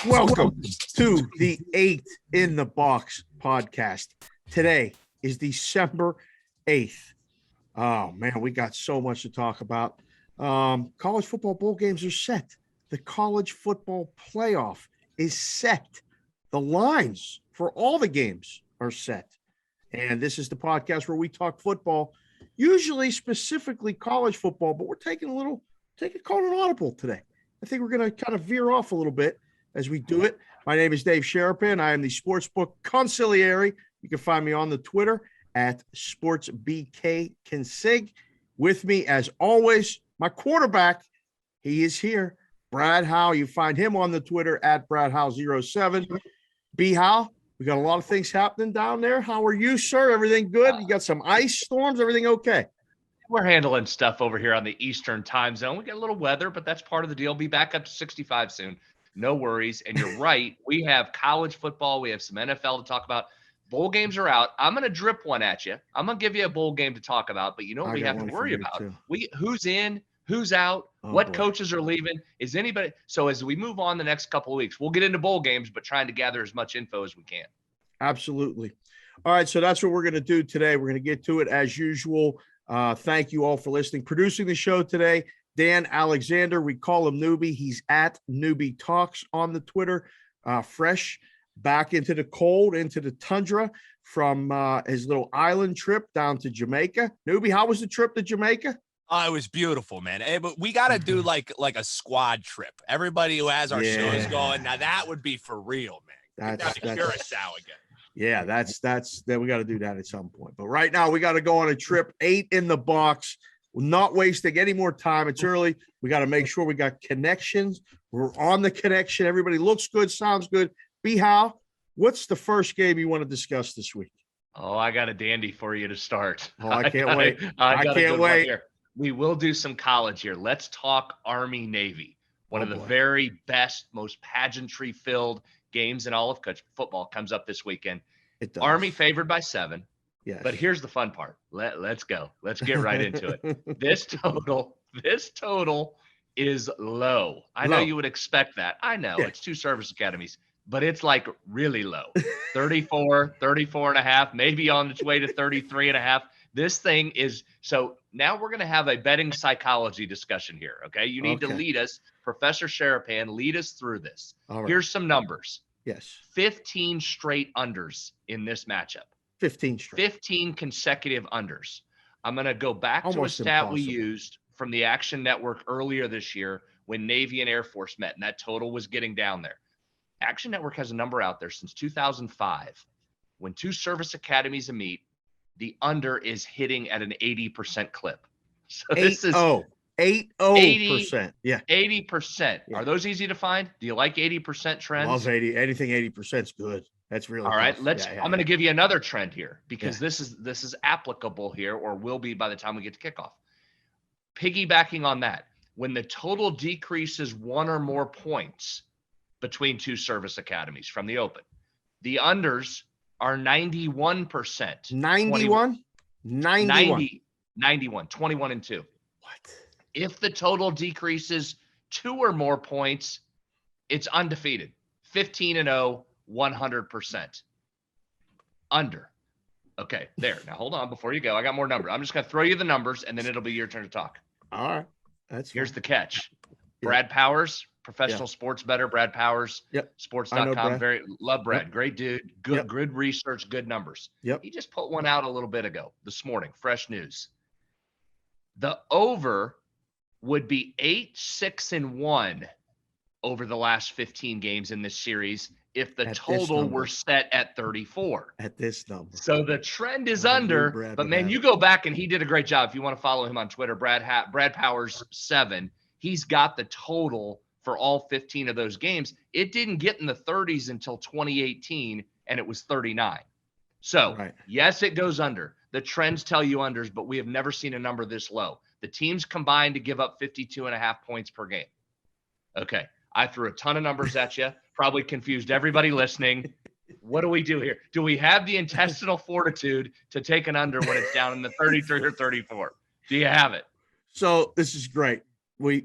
Welcome to the 8 in the Box podcast. Today is December 8th. Oh, man, we got so much to talk about. College football bowl games are set. The college football playoff is set. The lines for all the games are set. And this is the podcast where we talk football, usually specifically college football, but we're taking calling an audible today. I think we're going to kind of veer off a little bit as we do it. My name is Dave Sharapan. I am the Sportsbook Consigliere. You can find me on the Twitter at SportsBKConsig. With me, as always, my quarterback. He is here, Brad Howe. You find him on the Twitter at BradHowe07. B. Howe, we got a lot of things happening down there. How are you, sir? Everything good? You got some ice storms? Everything okay? We're handling stuff over here on the Eastern time zone. We get a little weather, but that's part of the deal. Be back up to 65 soon. No worries. And you're right. We have college football. We have some NFL to talk about. Bowl games are out. I'm going to drip one at you. I'm going to give you a bowl game to talk about, but you know what we have to worry about? Who's in, who's out, what coaches are leaving, is anybody. So as we move on the next couple of weeks, we'll get into bowl games, but trying to gather as much info as we can. Absolutely. All right. So that's what we're going to do today. We're going to get to it as usual. Thank you all for listening. Producing the show today, Dan Alexander. We call him Newbie. He's at Newbie Talks on the Twitter. Fresh back into the cold, into the tundra from his little island trip down to Jamaica. Newbie, how was the trip to Jamaica? Oh, it was beautiful, man. Hey, but we got to do like a squad trip. Everybody who has our shows going. Now that would be for real, man. That's Curacao again. Yeah, that's we got to do that at some point. But right now we got to go on a trip. 8 in the box. We're not wasting any more time. It's early. We got to make sure we got connections. We're on the connection. Everybody looks good, sounds good. B. Howe, what's the first game you want to discuss this week? Oh, I got a dandy for you to start. Oh, I can't wait. I can't wait. We will do some college here. Let's talk Army Navy. One of the very best, most pageantry-filled games in all of football comes up this weekend. Army favored by 7. Yes. But here's the fun part. Let's go. Let's get right into it. This total is low. I know you would expect that. I know it's 2 service academies, but it's like really low. 34 and a half, maybe on its way to 33 and a half. This thing is so now we're going to have a betting psychology discussion here. Okay. You need to lead us, Professor Sharapan, lead us through this. Right. Here's some numbers. Yes. 15 straight unders in this matchup. 15 straight. 15 consecutive unders. I'm going to go back to a stat we used from the Action Network earlier this year when Navy and Air Force met, and that total was getting down there. Action Network has a number out there since 2005. When 2 service academies meet, the under is hitting at an 80% clip. So this is 80%. Yeah. 80%. Yeah. Are those easy to find? Do you like 80% trends? Love 80. Anything 80% is good. That's really all right. I'm going to give you another trend here because this is applicable here, or will be by the time we get to kickoff. Piggybacking on that, when the total decreases 1 or more points between 2 service academies from the open, the unders are 91%. 91? 91, 21 and 2. What? If the total decreases 2 or more points, it's undefeated. 15 and 0, 100%. Under. Okay, there. Now hold on before you go. I got more numbers. I'm just going to throw you the numbers and then it'll be your turn to talk. All right. Here's the catch. Brad Powers, professional sports bettor, Brad Powers, sports.com. Love Brad. Great dude. Good research, good numbers. He just put one out a little bit ago this morning. Fresh news. The over would be 8-6-1 over the last 15 games in this series if the total were set at 34. At this number. So the trend is under, but man, you go back and he did a great job. If you want to follow him on Twitter, Brad Powers 7. He's got the total for all 15 of those games. It didn't get in the 30s until 2018, and it was 39. So, yes, it goes under. The trends tell you unders, but we have never seen a number this low. The teams combined to give up 52.5 points per game. Okay, I threw a ton of numbers at you, probably confused everybody listening. What do we do here? Do we have the intestinal fortitude to take an under when it's down in the 33 or 34? Do you have it? So this is great. we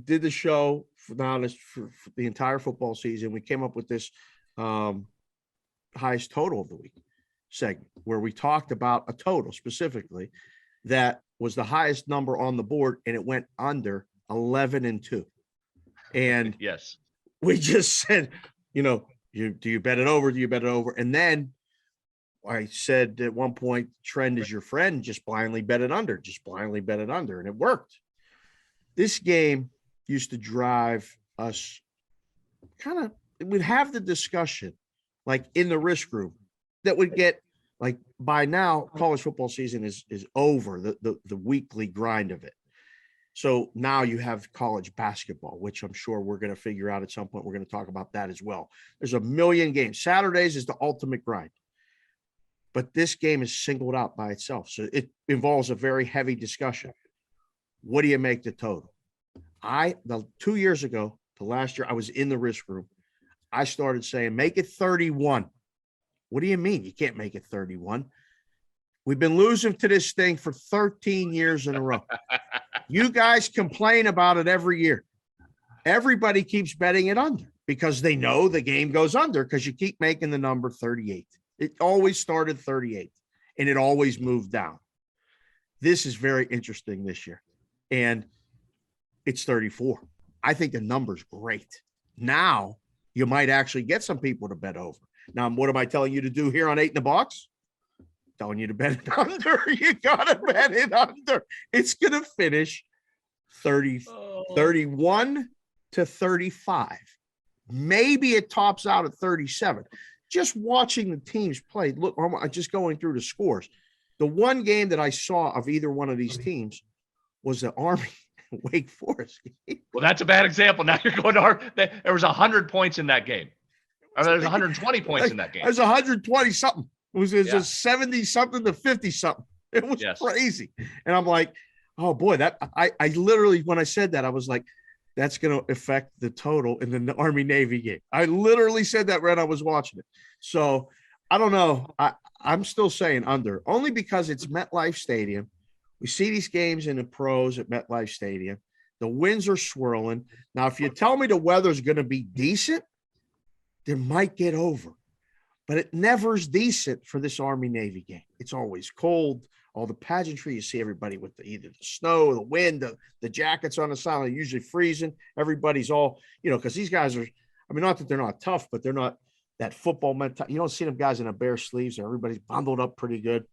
did the show for the entire football season. We came up with this highest total of the week segment where we talked about a total specifically that was the highest number on the board, and it went under 11-2. And yes, we just said, do you bet it over? Do you bet it over? And then I said at one point, trend is your friend. Just blindly bet it under. Just blindly bet it under, and it worked. This game used to drive us we'd have the discussion like in the risk room that would get like by now college football season is over, the weekly grind of it. So now you have college basketball, which I'm sure we're going to figure out at some point. We're going to talk about that as well. There's a million games. Saturdays is the ultimate grind. But this game is singled out by itself. So it involves a very heavy discussion. What do you make the total? 2 years ago to last year, I was in the risk room. I started saying, make it 31. What do you mean you can't make it 31? We've been losing to this thing for 13 years in a row. You guys complain about it every year. Everybody keeps betting it under because they know the game goes under because you keep making the number 38. It always started 38 and it always moved down. This is very interesting this year. And it's 34. I think the number's great. Now you might actually get some people to bet over. Now, what am I telling you to do here on 8 in the Box? Telling you to bet it under. You got to bet it under. It's going to finish 31 to 35. Maybe it tops out at 37. Just watching the teams play. Look, I'm just going through the scores. The one game that I saw of either one of these teams was the Army Wake Forest game. Well, that's a bad example. Now you're going to there was 100 points in that game. Or there's 120 points in that game. There's 120 something. It was just 70 something to 50 something. It was crazy. And I'm like, oh boy, that I literally, when I said that, I was like, that's going to affect the total in the Army Navy game. I literally said that when I was watching it. So I don't know. I'm still saying under, only because it's MetLife Stadium. We see these games in the pros at MetLife Stadium. The winds are swirling. Now, if you tell me the weather's going to be decent, there might get over. But it never is decent for this Army-Navy game. It's always cold. All the pageantry, you see everybody with either the snow, the wind, the jackets on the side, they're usually freezing. Everybody's all, because these guys are, not that they're not tough, but they're not that football mental. You don't see them guys in a bare sleeves. Everybody's bundled up pretty good.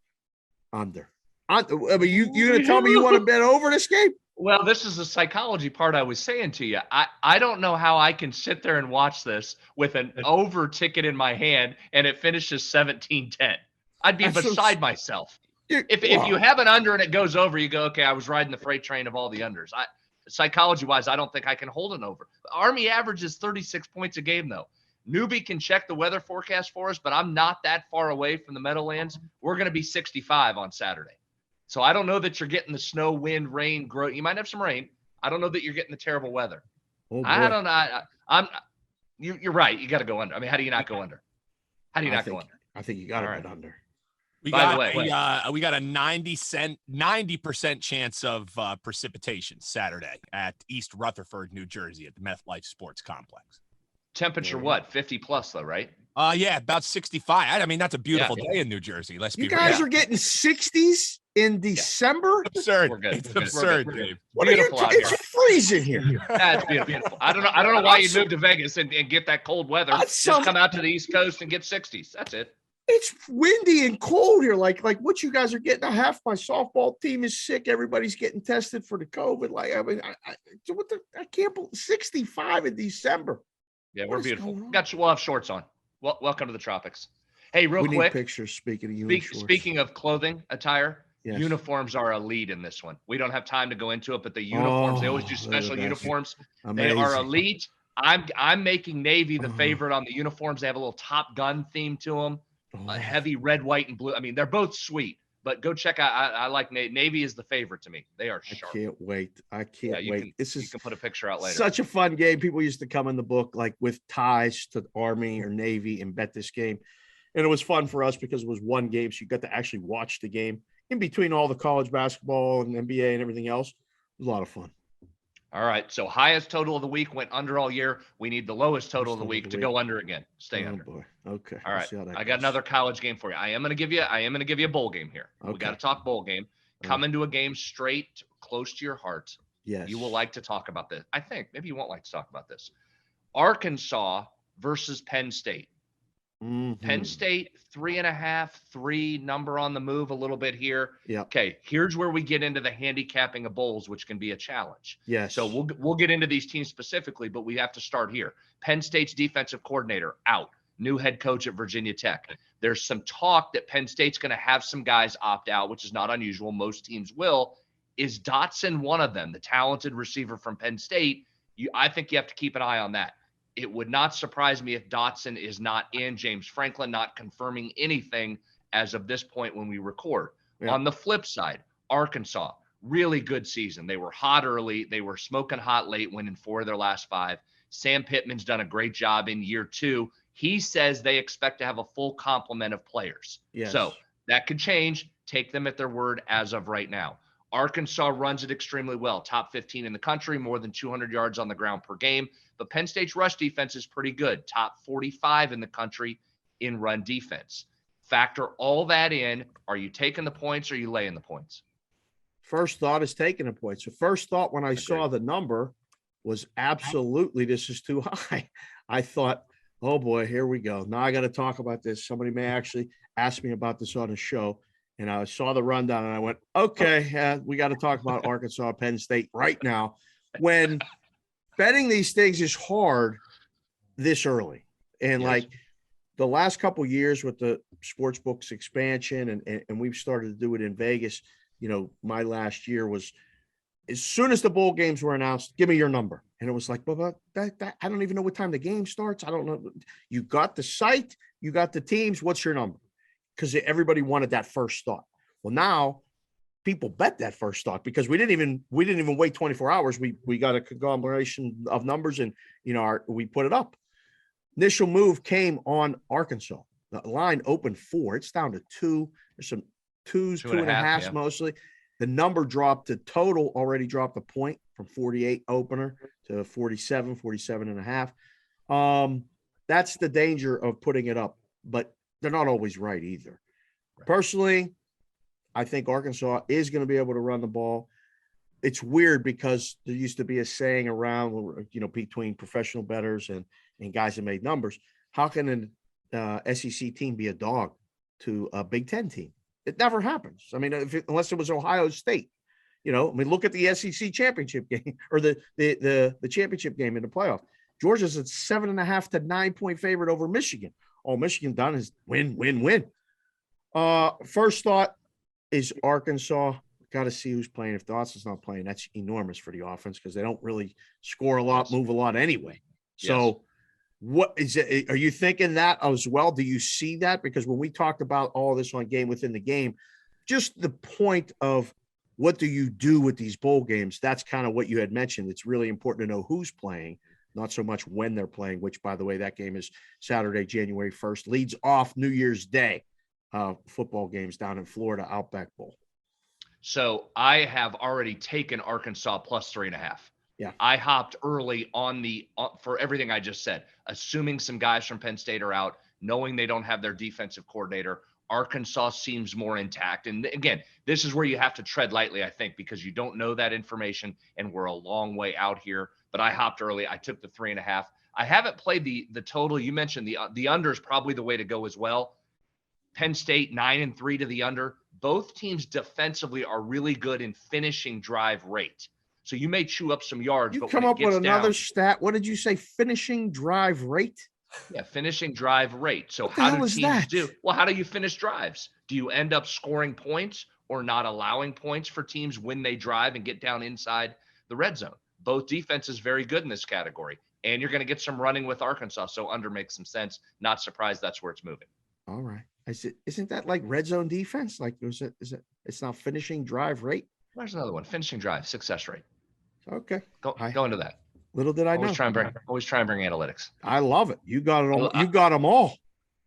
Under. You going to tell me you want to bet over this game? Well, this is the psychology part I was saying to you. I don't know how I can sit there and watch this with an over ticket in my hand and it finishes 17-10. I'd be beside myself. If you have an under and it goes over, you go, okay, I was riding the freight train of all the unders. Psychology-wise, I don't think I can hold an over. Army averages 36 points a game, though. Newbie can check the weather forecast for us, but I'm not that far away from the Meadowlands. We're going to be 65 on Saturday. So I don't know that you're getting the snow, wind, rain, growth. You might have some rain. I don't know that you're getting the terrible weather. Oh, I don't know. You're right. You got to go under. How do you not go under? How do you not go under? I think you got to bet under. We got a 90% chance of precipitation Saturday at East Rutherford, New Jersey at the MetLife Sports Complex. Temperature what? 50 plus though, right? Yeah, about 65. That's a beautiful day in New Jersey. You guys are getting 60s in December? Absurd. We're good. It's absurd, Dave. It's freezing here. That's beautiful. I don't know why you moved to Vegas and get that cold weather. Just come out to the East Coast and get 60s. That's it. It's windy and cold here. Like what you guys are getting. Half my softball team is sick. Everybody's getting tested for the COVID. I can't believe 65 in December. Yeah, we're beautiful. We'll have shorts on. Welcome to the tropics. Hey, real quick. Need pictures. Speaking of you, speaking of clothing attire, uniforms are a lead in this one. We don't have time to go into it, but the uniforms, they always do special uniforms. Amazing. They are elite. I'm making Navy the favorite on the uniforms. They have a little Top Gun theme to them. Heavy red, white, and blue. They're both sweet, but go check out. I like Navy is the favorite to me. They are sharp. I can't wait. You can put a picture out later. Such a fun game. People used to come in the book like with ties to Army or Navy and bet this game. And it was fun for us because it was one game. So you got to actually watch the game in between all the college basketball and NBA and everything else. It was a lot of fun. All right. So highest total of the week went under all year. We need the lowest total of the week to go under again. Stay under. Boy. Okay. All right. I got another college game for you. I am going to give you a bowl game here. Okay. We got to talk bowl game. Come into a game straight close to your heart. Yes. You will like to talk about this. I think maybe you won't like to talk about this. Arkansas versus Penn State. Mm-hmm. Penn State 3.5, 3 number on the move a little bit here. Yeah. Okay. Here's where we get into the handicapping of bowls, which can be a challenge. Yes. So we'll get into these teams specifically, but we have to start here. Penn State's defensive coordinator out. New head coach at Virginia Tech. There's some talk that Penn State's going to have some guys opt out, which is not unusual. Most teams will. Is Dotson one of them, the talented receiver from Penn State? I think you have to keep an eye on that. It would not surprise me if Dotson is not in. James Franklin not confirming anything as of this point when we record. Yeah. On the flip side, Arkansas, really good season. They were hot early. They were smoking hot late, winning 4 of their last 5. Sam Pittman's done a great job in year 2. He says they expect to have a full complement of players. Yes. So that could change. Take them at their word as of right now. Arkansas runs it extremely well. Top 15 in the country, more than 200 yards on the ground per game. But Penn State's rush defense is pretty good. Top 45 in the country in run defense. Factor all that in. Are you taking the points or are you laying the points? First thought is taking the points. The first thought when I saw the number was absolutely this is too high. I thought, oh boy, here we go. Now I got to talk about this. Somebody may actually ask me about this on the show. And I saw the rundown and I went, okay, we got to talk about Arkansas, Penn State right now. When betting these things is hard this early. And like the last couple of years with the Sportsbook's expansion and we've started to do it in Vegas, my last year was as soon as the bowl games were announced, give me your number. And it was like, well, that I don't even know what time the game starts. I don't know. You got the site, you got the teams. What's your number? Because everybody wanted that first thought. Well, now people bet that first thought because we didn't even wait 24 hours. We got a conglomeration of numbers and we put it up. Initial move came on Arkansas. The line opened 4. It's down to 2. There's some 2s, 2.5 mostly. The number dropped to total already dropped a point from 48 opener to 47 and a half. That's the danger of putting it up, but they're not always right either. Right. Personally, I think Arkansas is going to be able to run the ball. It's weird because there used to be a saying around, between professional bettors and guys that made numbers. How can an SEC team be a dog to a Big Ten team? It never happens. I mean, unless it was Ohio State. Look at the SEC championship game or the championship game in the playoff. Georgia's a 7.5 to 9 point favorite over Michigan. All Michigan done is win. First thought is Arkansas. Got to see who's playing. If Dawson's not playing, that's enormous for the offense because they don't really score a lot, move a lot anyway. So what is it? Are you thinking that as well? Do you see that? Because when we talked about all this on Game Within the Game, just the point of what do you do with these bowl games? That's kind of what you had mentioned. It's really important to know who's playing. Not so much when they're playing, which, by the way, that game is Saturday, January 1st, leads off New Year's Day football games down in Florida, Outback Bowl. So I have already taken Arkansas plus 3.5. Yeah. I hopped early for everything I just said, assuming some guys from Penn State are out, knowing they don't have their defensive coordinator. Arkansas seems more intact. And again, this is where you have to tread lightly, I think, because you don't know that information and we're a long way out here. But I hopped early. I took the 3.5. I haven't played the total. You mentioned the under is probably the way to go as well. Penn State 9-3 to the under. Both teams defensively are really good in finishing drive rate. So you may chew up some yards. You but come up with another stat. What did you say? Finishing drive rate? Yeah, finishing drive rate. So how do teams do? Well, how do you finish drives? Do you end up scoring points or not allowing points for teams when they drive and get down inside the red zone? Both defenses very good in this category. And you're going to get some running with Arkansas. So under makes some sense. Not surprised that's where it's moving. All right. Isn't that like red zone defense? Like, it's not finishing drive rate? There's another one. Finishing drive, success rate. Okay. Go into that. Little did I know. Always try and bring analytics. I love it. You got it all. You got them all.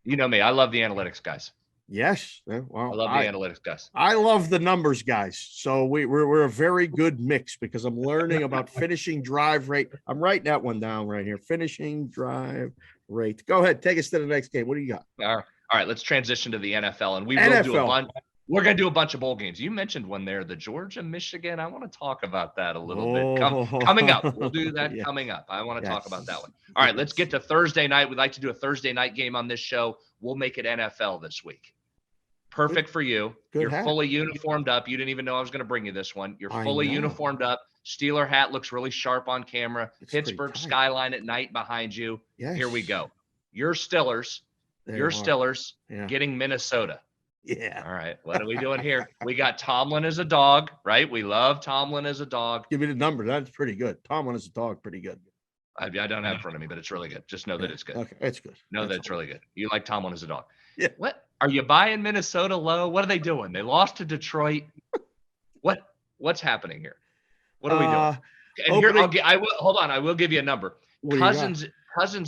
You know me. I love the analytics, guys. Yes. Well, I love the analytics guys. I love the numbers guys. So we're a very good mix because I'm learning about finishing drive rate. I'm writing that one down right here. Finishing drive rate. Go ahead. Take us to the next game. What do you got? All right. Let's transition to the NFL, and will do a bunch. We're going to do a bunch of bowl games. You mentioned one there, the Georgia, Michigan. I want to talk about that a little bit. Coming up. We'll do that coming up. I want to talk about that one. All right, let's get to Thursday night. We'd like to do a Thursday night game on this show. We'll make it NFL this week. Perfect for you. You're fully uniformed up. You didn't even know I was going to bring you this one. You're fully uniformed up. Steeler hat looks really sharp on camera. Pittsburgh skyline at night behind you. Yes. Here we go. Your Steelers getting Minnesota. Yeah. All right. What are we doing here? We got Tomlin as a dog, right? We love Tomlin as a dog. Give me the number. That's pretty good. Tomlin as a dog, pretty good. I don't have it in front of me, but it's really good. Just know that it's good. Okay, it's good. Know that it's really good. You like Tomlin as a dog. Yeah. What? Are you buying Minnesota low? What are they doing? They lost to Detroit. What's happening here? What are we doing? And here, hold on. I will give you a number. Cousins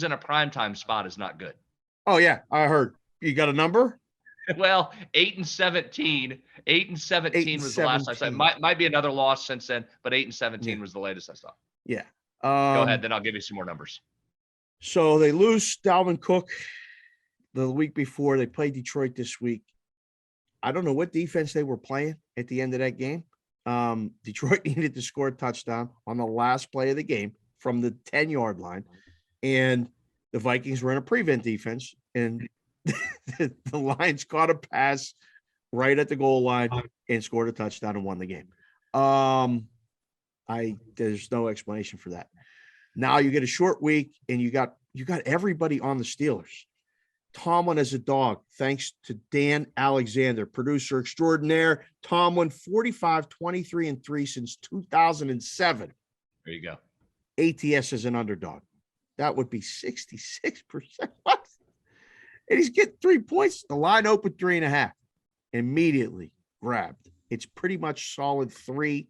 in a primetime spot is not good. Oh yeah, I heard. You got a number? Well, 8-17. 8-17 was the last I saw. Might be another loss since then, but 8-17 was the latest I saw. Yeah. Go ahead, then I'll give you some more numbers. So they lose Dalvin Cook the week before. They play Detroit this week. I don't know what defense they were playing at the end of that game. Detroit needed to score a touchdown on the last play of the game from the 10-yard line, and the Vikings were in a prevent defense, and the Lions caught a pass right at the goal line and scored a touchdown and won the game. There's no explanation for that. Now you get a short week and you got everybody on the Steelers. Tomlin as a dog, thanks to Dan Alexander, producer extraordinaire. Tomlin 45-23-3 since 2007. There you go. ATS as an underdog. That would be 66%. What? And he's getting 3 points. The line opened 3.5. Immediately grabbed. It's pretty much solid 3.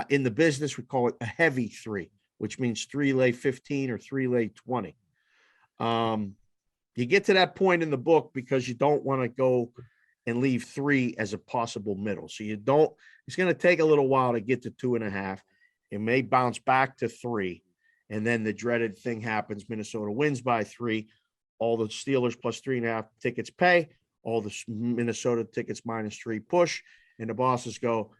In the business, we call it a heavy 3, which means 3 lay 15 or 3 lay 20. You get to that point in the book because you don't want to go and leave 3 as a possible middle. So you don't. It's going to take a little while to get to 2.5. It may bounce back to 3, and then the dreaded thing happens. Minnesota wins by 3. All the Steelers plus 3.5 tickets pay. All the Minnesota tickets minus 3 push. And the bosses go,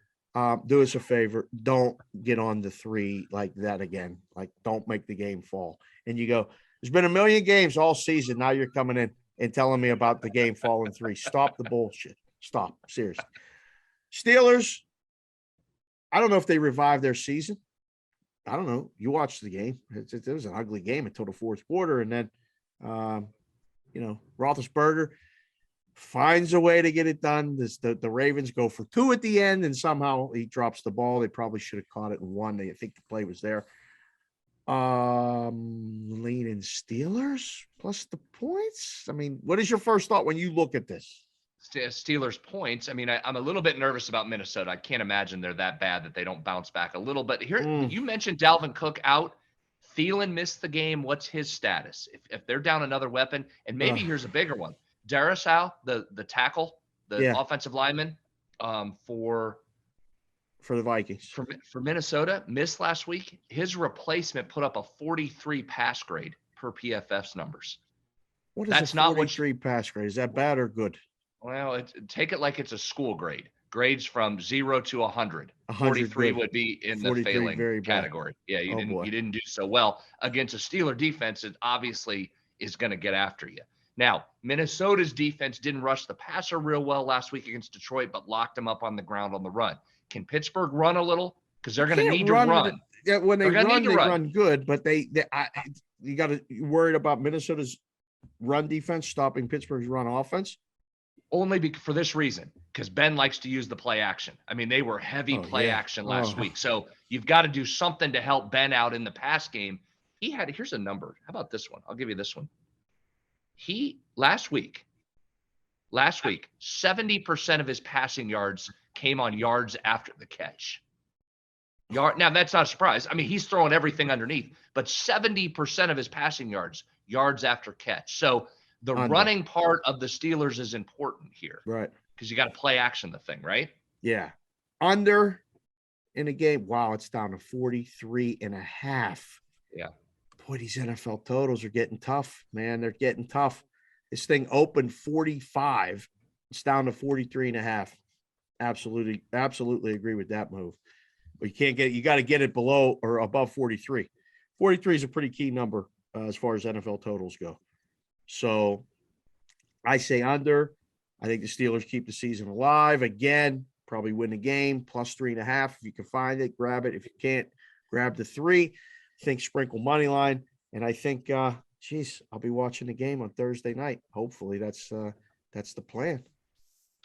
do us a favor. Don't get on the 3 like that again. Like, don't make the game fall. And you go, there's been a million games all season. Now you're coming in and telling me about the game falling 3. Stop the bullshit. Stop. Seriously. Steelers, I don't know if they revived their season. I don't know. You watched the game. It was an ugly game until the fourth quarter. And then, Roethlisberger finds a way to get it done. The Ravens go for 2 at the end, and somehow he drops the ball. They probably should have caught it and won. I think the play was there. Leaning Steelers plus the points. I mean, what is your first thought when you look at this? Steelers points. I mean, I'm a little bit nervous about Minnesota. I can't imagine they're that bad that they don't bounce back a little. But here, you mentioned Dalvin Cook out. Thielen missed the game. What's his status? If they're down another weapon, and maybe here's a bigger one. Darius Howe, the tackle, the offensive lineman, for the Vikings. For Minnesota, missed last week. His replacement put up a 43 pass grade per PFF's numbers. What is That's a 43 pass grade? Is that bad or good? Well, take it like it's a school grade. Grades from 0 to 100. 43 good. Would be in the failing category. Yeah, you didn't do so well against a Steeler defense that obviously is going to get after you. Now, Minnesota's defense didn't rush the passer real well last week against Detroit, but locked them up on the ground on the run. Can Pittsburgh run a little? Because they're going to need to run. Yeah, when they run good, but you got to worried about Minnesota's run defense stopping Pittsburgh's run offense. Only for this reason, because Ben likes to use the play action. I mean, they were heavy play action last week. So you've got to do something to help Ben out in the pass game. Here's a number. How about this one? I'll give you this one. Last week, 70% of his passing yards came on yards after the catch. Now, that's not a surprise. I mean, he's throwing everything underneath, but 70% of his passing yards after catch. So The running part of the Steelers is important here. Right. Because you got to play action the thing, right? Yeah. Under in a game. Wow, it's down to 43.5. Yeah. Boy, these NFL totals are getting tough, man. They're getting tough. This thing opened 45. It's down to 43.5. Absolutely agree with that move. But you got to get it below or above 43. 43 is a pretty key number as far as NFL totals go. So I say under. I think the Steelers keep the season alive. Again, probably win the game, plus 3.5. If you can find it, grab it. If you can't, grab the 3. I think sprinkle money line. And I think, I'll be watching the game on Thursday night. Hopefully that's the plan.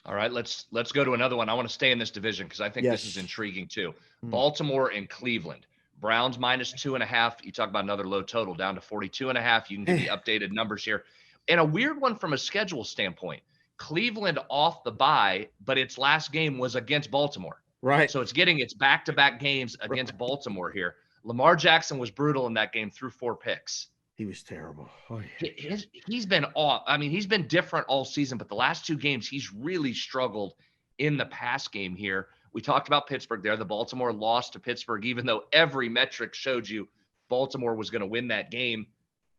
All right, let's go to another one. I want to stay in this division because I think this is intriguing too. Baltimore and Cleveland. Browns minus 2.5. You talk about another low total down to 42.5. You can give me updated numbers here. And a weird one from a schedule standpoint. Cleveland off the bye, but its last game was against Baltimore. Right. So it's getting its back-to-back games against Baltimore here. Lamar Jackson was brutal in that game, threw 4 picks. He was terrible. Oh, yeah. He's been off. I mean, he's been different all season, but the last 2 games, he's really struggled in the pass game here. We talked about Pittsburgh there. The Baltimore lost to Pittsburgh, even though every metric showed you Baltimore was going to win that game,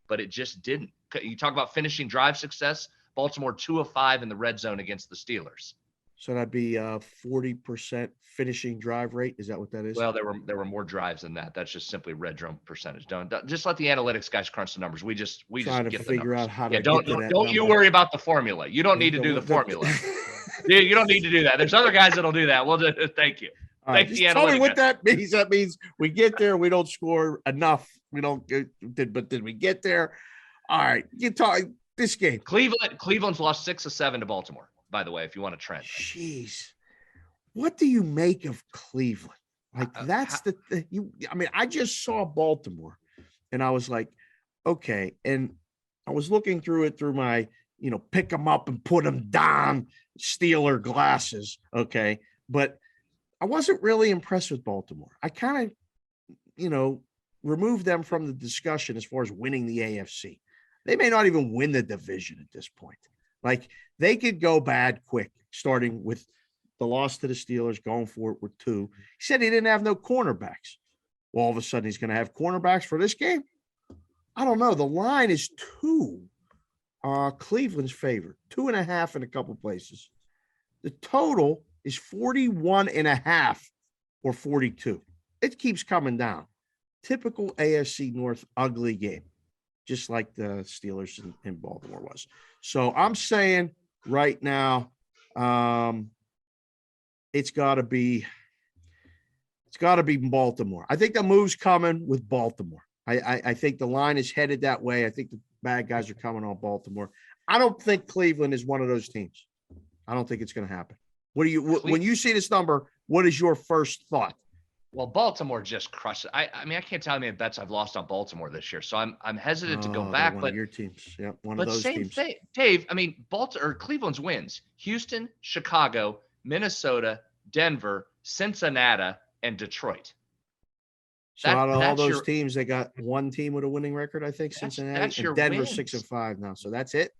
but it just didn't. You talk about finishing drive success. Baltimore 2 of 5 in the red zone against the Steelers. So that'd be 40% finishing drive rate. Is that what that is? Well, there were more drives than that. That's just simply red zone percentage. Don't just let the analytics guys crunch the numbers. We just trying get to figure out how to. Don't you worry about the formula. You don't need to do the formula. You don't need to do that. There's other guys that'll do that. Well, thank you. Right, tell me what that means. That means we get there, we don't score enough. We don't. But did we get there? All right, you talk. This game. Cleveland's lost 6 of 7 to Baltimore, by the way, if you want to trend. Jeez. What do you make of Cleveland? Like, that's the thing. I just saw Baltimore, and I was like, okay. And I was looking through it through my, pick them up and put them down Steeler glasses, okay? But I wasn't really impressed with Baltimore. I kind of, removed them from the discussion as far as winning the AFC. They may not even win the division at this point. Like, they could go bad quick, starting with the loss to the Steelers, going for it with 2. He said he didn't have no cornerbacks. Well, all of a sudden he's going to have cornerbacks for this game? I don't know. The line is 2. Cleveland's favored. 2.5 in a couple places. The total is 41.5 or 42. It keeps coming down. Typical AFC North ugly game, just like the Steelers in Baltimore was. So I'm saying right now, it's got to be Baltimore. I think the move's coming with Baltimore. I think the line is headed that way. I think the bad guys are coming on Baltimore. I don't think Cleveland is one of those teams. I don't think it's going to happen. When you see this number, what is your first thought? Well, Baltimore just crushed it. I mean, I can't tell you how many bets I've lost on Baltimore this year, so I'm hesitant to go back. One but of your teams, yeah, one of those same teams. Thing, Dave. I mean, Cleveland's wins: Houston, Chicago, Minnesota, Denver, Cincinnati, and Detroit. So out of all those teams, they got one team with a winning record, I think, Cincinnati. And Denver's 6-5 now. So that's it.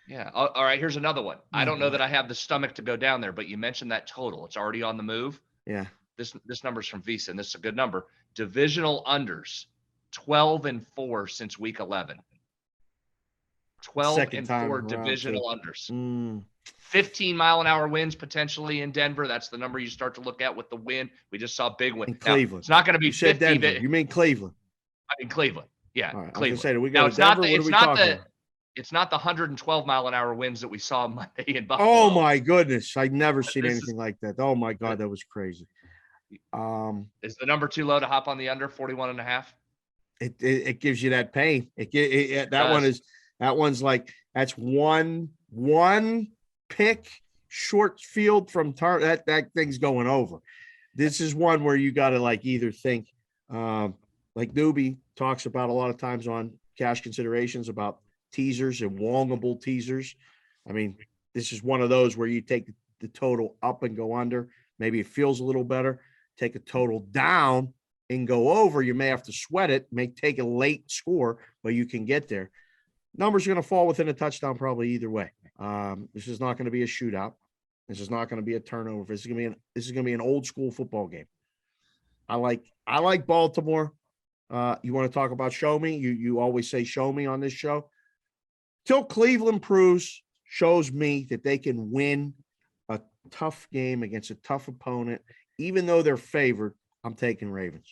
Yeah. All right. Here's another one. I don't know that I have the stomach to go down there, but you mentioned that total. It's already on the move. Yeah. This number's from Visa, and this is a good number. Divisional unders, 12-4 since week 11. 12-4 divisional unders. 15-mile-an-hour winds potentially in Denver. That's the number you start to look at with the win. We just saw big win. In Cleveland. Now, it's not going to be 50. Denver. You mean Cleveland? I mean Cleveland. Yeah, right, Cleveland. Say, we go to Denver. It's not the 112-mile-an-hour winds that we saw Monday in Buffalo. Oh my goodness! I've never seen anything like that. Oh my God, that was crazy. Is the number too low to hop on the under 41.5? It gives you that pain. That one's like, that's one pick short field from that thing's going over. This is one where you got to like either think, like Newbie talks about a lot of times on cash considerations about teasers and wongable teasers. I mean, this is one of those where you take the total up and go under. Maybe it feels a little better. Take a total down and go over. You may have to sweat it, may take a late score, but you can get there. Numbers are going to fall within a touchdown probably either way. This is not going to be a shootout. This is not going to be a turnover. This is going to be an old school football game. I like Baltimore. You want to talk about show me? You always say show me on this show. Till Cleveland shows me that they can win a tough game against a tough opponent, even though they're favored. I'm taking Ravens.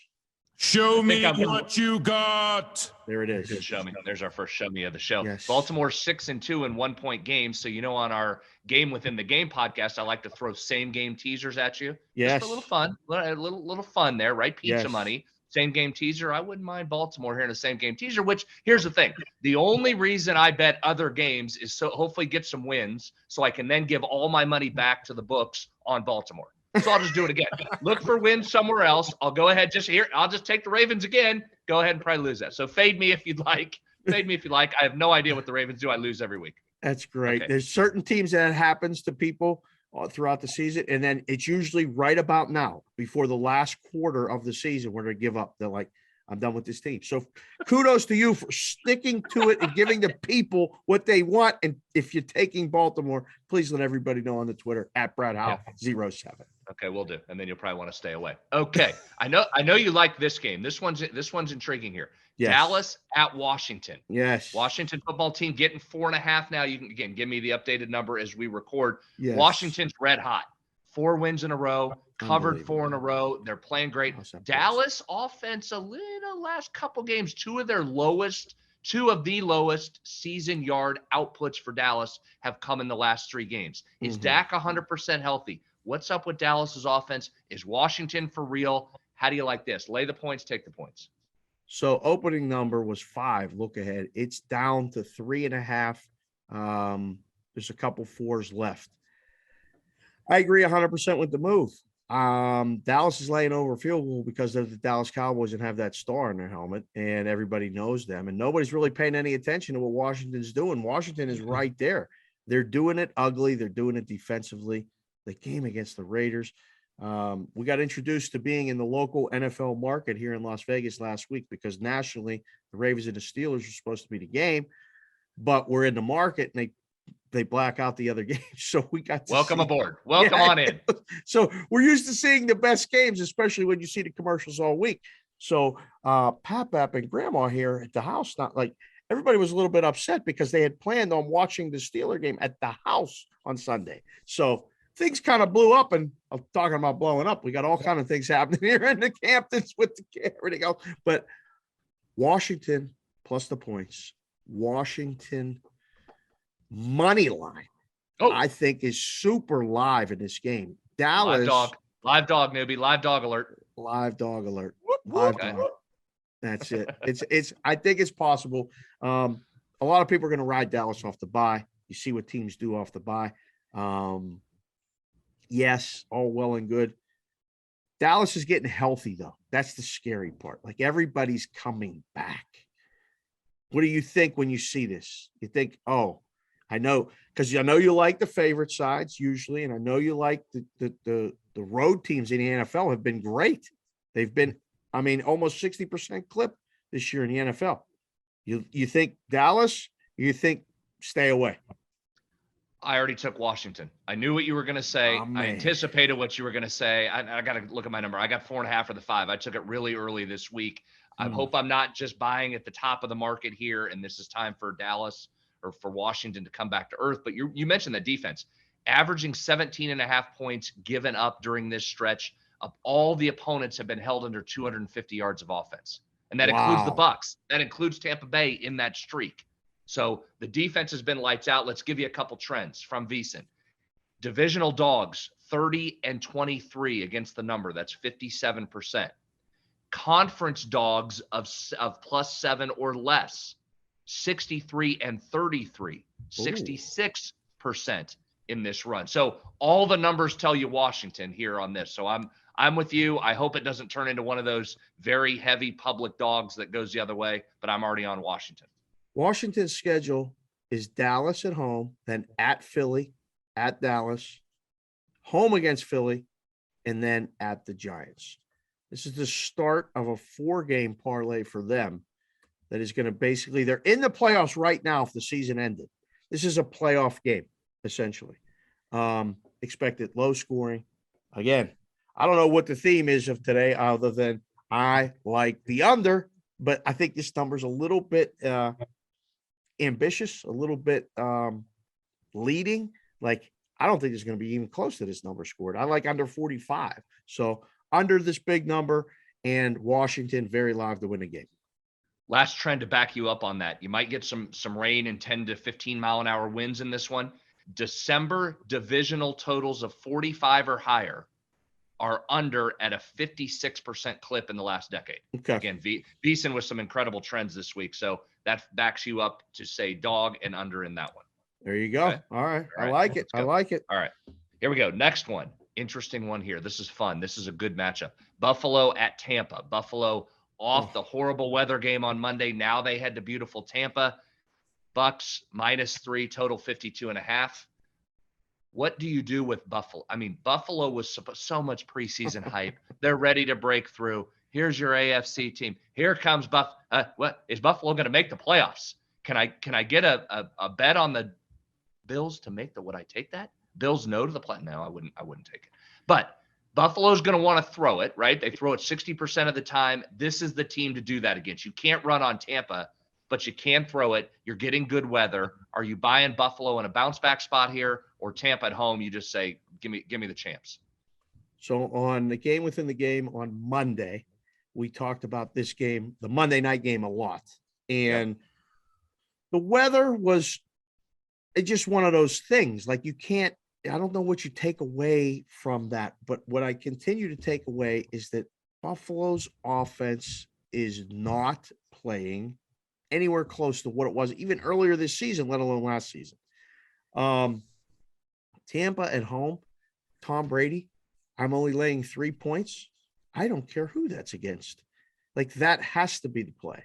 Show me what you got. There it is. Good show me. There's our first show me of the show. Yes. Baltimore 6-2 in 1-point games. So, on our game within the game podcast, I like to throw same game teasers at you. Yes. Just for a little fun, a little fun there, right? Pizza Yes. money. Same game teaser. I wouldn't mind Baltimore here in a same game teaser, which here's the thing. The only reason I bet other games is so hopefully get some wins so I can then give all my money back to the books on Baltimore. So I'll just do it again. Look for wins somewhere else. I'll go ahead I'll just take the Ravens again. Go ahead and probably lose that. So fade me if you'd like. Fade me if you like. I have no idea what the Ravens do. I lose every week. That's great. Okay. There's certain teams that happens to people throughout the season, and then it's usually right about now, before the last quarter of the season, where they give up. They're like, I'm done with this team. So kudos to you for sticking to it and giving the people what they want. And if you're taking Baltimore, please let everybody know on the Twitter at Brad Howe 07. Okay, we'll do. And then you'll probably want to stay away. Okay. I know you like this game. This one's intriguing here. Yes. Dallas at Washington. Yes. Washington football team getting 4.5 now. You can, again, give me the updated number as we record. Yes. Washington's red hot. 4 wins in a row, covered 4 in a row. They're playing great. Dallas offense, a little last couple games, 2 of the lowest season yard outputs for Dallas have come in the last 3 games. Is Dak 100% healthy? What's up with Dallas's offense? Is Washington for real? How do you like this? Lay the points, take the points. So opening number was 5. Look ahead. It's down to 3.5. There's a couple 4s left. I agree 100% with the move. Dallas is laying over a field goal because they're the Dallas Cowboys and have that star on their helmet, and everybody knows them. And nobody's really paying any attention to what Washington's doing. Washington is right there. They're doing it ugly. They're doing it defensively. The game against the Raiders. We got introduced to being in the local NFL market here in Las Vegas last week, because nationally the Ravens and the Steelers are supposed to be the game, but we're in the market and they black out the other games. So we got to welcome aboard. Welcome on in. So we're used to seeing the best games, especially when you see the commercials all week. So Pap and Grandma here at the house, not like everybody was a little bit upset because they had planned on watching the Steeler game at the house on Sunday. So things kind of blew up, and I'm talking about blowing up. We got all kind of things happening here in the Hamptons with everything else. But Washington plus the points. Washington money line, I think, is super live in this game. Dallas. Live dog, newbie. Live dog alert. Live dog alert. Live dog. That's it. It's. I think it's possible. A lot of people are going to ride Dallas off the bye. You see what teams do off the bye. Yes, all well and good. Dallas is getting healthy, though. That's the scary part. Like, everybody's coming back. What do you think when you see this? You think, oh, I know, because I know you like the favorite sides usually, and I know you like the road teams in the NFL have been great. They've been, almost 60% clip this year in the NFL. You think Dallas? You think stay away? I already took Washington. I knew what you were going to say. I anticipated what you were going to say. I got to look at my number. I got 4.5 for the 5. I took it really early this week. I hope I'm not just buying at the top of the market here, and this is time for Dallas or for Washington to come back to earth. But you mentioned the defense, averaging 17.5 points given up during this stretch. Of all the opponents have been held under 250 yards of offense. And that includes the Bucs. That includes Tampa Bay in that streak. So the defense has been lights out. Let's give you a couple trends from VSiN. Divisional dogs, 30-23 against the number. That's 57%. Conference dogs of +7 or less, 63-33, 66% in this run. So all the numbers tell you Washington here on this. So I'm with you. I hope it doesn't turn into one of those very heavy public dogs that goes the other way, but I'm already on Washington. Washington's schedule is Dallas at home, then at Philly, at Dallas, home against Philly, and then at the Giants. This is the start of a 4-game parlay for them. that is going to basically, they're in the playoffs right now if the season ended. This is a playoff game, essentially. Expected low scoring. Again, I don't know what the theme is of today other than I like the under, but I think this number's a little bit ambitious, a little bit leading. Like, I don't think it's going to be even close to this number scored. I like under 45. So under this big number, and Washington very live to win the game. Last trend to back you up on that. You might get some rain and 10 to 15 mile an hour winds in this one. December divisional totals of 45 or higher are under at a 56% clip in the last decade. Okay. Again, Beeson with some incredible trends this week. So that backs you up to say dog and under in that one. There you go. Okay. All right. I like it. I like it. All right. Here we go. Next one. Interesting one here. This is fun. This is a good matchup. Buffalo at Tampa. Buffalo off the horrible weather game on Monday. Now they head to beautiful Tampa. Bucks -3, total 52.5. What do you do with Buffalo? I mean, Buffalo was so much preseason hype. They're ready to break through. Here's your AFC team. Here comes what is Buffalo going to make the playoffs? Can I get a bet on the Bills to make would I take that? Bills no to the play. No, I wouldn't take it. But Buffalo's going to want to throw it, right? They throw it 60% of the time. This is the team to do that against. You can't run on Tampa, but you can throw it. You're getting good weather. Are you buying Buffalo in a bounce back spot here, or Tampa at home? You just say, give me the champs. So on the game within the game on Monday, we talked about this game, the Monday night game, a lot. And the weather was just one of those things. Like, you can't, I don't know what you take away from that, but what I continue to take away is that Buffalo's offense is not playing anywhere close to what it was even earlier this season, let alone last season. Tampa at home, Tom Brady, I'm only laying 3 points. I don't care who that's against. Like, that has to be the play.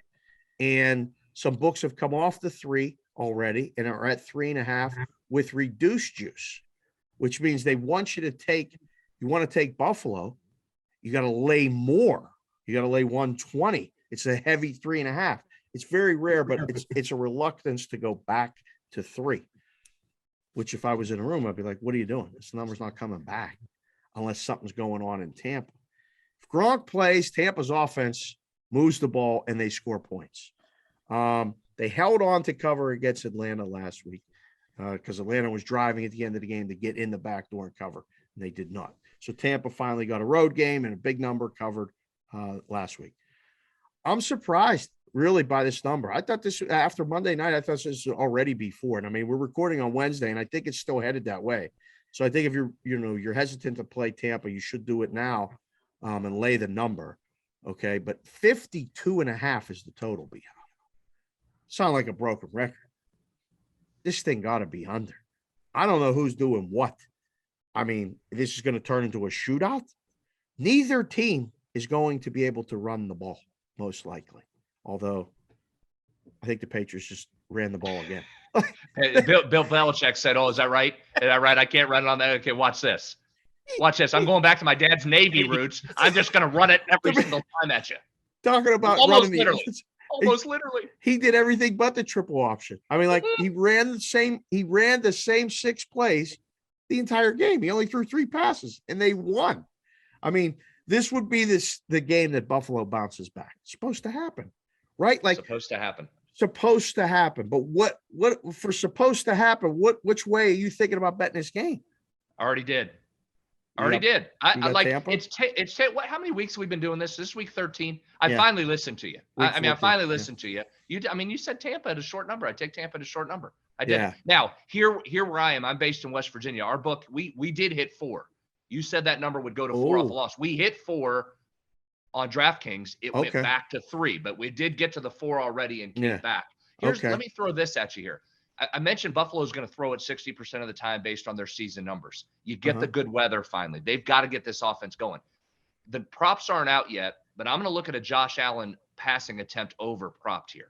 And some books have come off the 3 already and are at 3.5 with reduced juice, which means they want you to take, you want to take Buffalo, you got to lay more. You got to lay 120. It's a heavy 3.5. It's very rare, but it's a reluctance to go back to 3, which if I was in a room, I'd be like, what are you doing? This number's not coming back unless something's going on in Tampa. If Gronk plays, Tampa's offense moves the ball and they score points. They held on to cover against Atlanta last week because Atlanta was driving at the end of the game to get in the back door and cover, and they did not. So Tampa finally got a road game and a big number covered last week. I'm surprised really by this number. I thought this after Monday night, I thought this was already before. And I mean, we're recording on Wednesday and I think it's still headed that way. So I think if you're hesitant to play Tampa, you should do it now and lay the number. Okay. But 52.5 is the total behind. Sound like a broken record. This thing got to be under. I don't know who's doing what. I mean, this is going to turn into a shootout. Neither team is going to be able to run the ball, most likely. Although I think the Patriots just ran the ball again. Hey, Bill Belichick said, "Oh, is that right? Is that right? I can't run it on that. Okay, watch this. Watch this. I'm going back to my dad's Navy roots. I'm just going to run it every single time at you." Talking about almost running literally. the Almost literally. He did everything but the triple option. I mean, like he ran the same 6 plays the entire game. He only threw 3 passes and they won. I mean, this would be the game that Buffalo bounces back. It's supposed to happen, right? Like supposed to happen. But what for supposed to happen? Which way are you thinking about betting this game? Already did. I like Tampa? it's what, how many weeks have we been doing this? This week 13. I finally listened to you. I finally listened to you. You said Tampa at a short number. I take Tampa at a short number. I did. Yeah. Now, here where I am, I'm based in West Virginia. Our book, we did hit 4. You said that number would go to 4 off a loss. We hit 4 on DraftKings. It went back to 3, but we did get to the 4 already and came back. Let me throw this at you here. I mentioned Buffalo is going to throw it 60% of the time based on their season numbers. You get the good weather finally. They've got to get this offense going. The props aren't out yet, but I'm going to look at a Josh Allen passing attempt over propped here.